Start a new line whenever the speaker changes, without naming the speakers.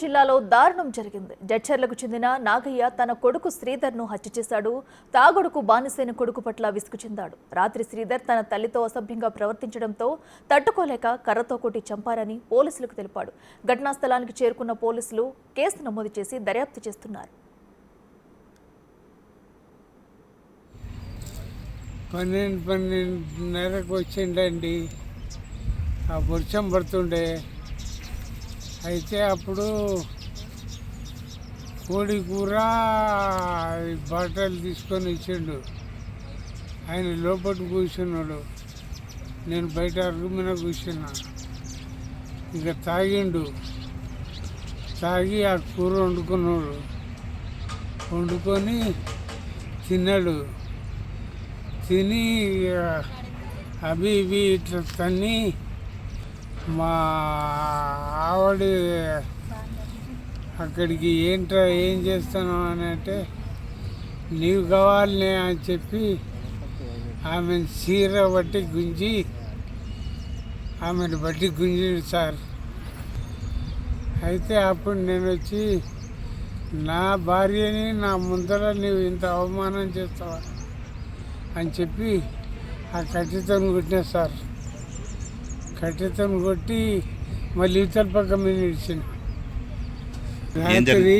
జిల్లాలో దారుణం జరిగింది. జడ్చర్లకు చెందిన నాగయ్య తన కొడుకు శ్రీధర్ను హత్య చేశాడు. తాగుడుకు బానిసైన కొడుకు పట్ల విసుగు చెందాడు. రాత్రి శ్రీధర్ తన తల్లితో అసభ్యంగా ప్రవర్తించడంతో తట్టుకోలేక కర్రతో కొట్టి చంపారని పోలీసులకు తెలిపాడు. ఘటనా స్థలానికి చేరుకున్న పోలీసులు కేసు నమోదు చేసి దర్యాప్తు చేస్తున్నారు.
12:30కు వచ్చిండండి. ఆ వర్షం పడుతుండే. అయితే అప్పుడు కోడి కూర బాటలు తీసుకొని ఇచ్చిండు. ఆయన లోపల కూర్చున్నాడు, నేను బయట అరుగు మీద కూర్చున్నా. ఇక తాగిండు. తాగి ఆ కూర వండుకున్నాడు. వండుకొని తిన్నాడు. తిని అవి ఇవి ఇట్లా తన్ని మా ఆవిడ అక్కడికి ఏంట్రా ఏం చేస్తాను అని అంటే, నీవు కావాలనే అని చెప్పి ఆమెను చీర బట్టి గుంజి ఆమెను బట్టి గుంజిడు సార్. అయితే అప్పుడు నేను వచ్చి, నా భార్యని నా ముందర నీవు ఇంత అవమానం చేస్తావా అని చెప్పి ఆ కట్టెతో కొట్టినా సార్. కట్టెతో కొట్టి మళ్ళీ ఇతల పక్క మీద ఇచ్చిన రాత్రి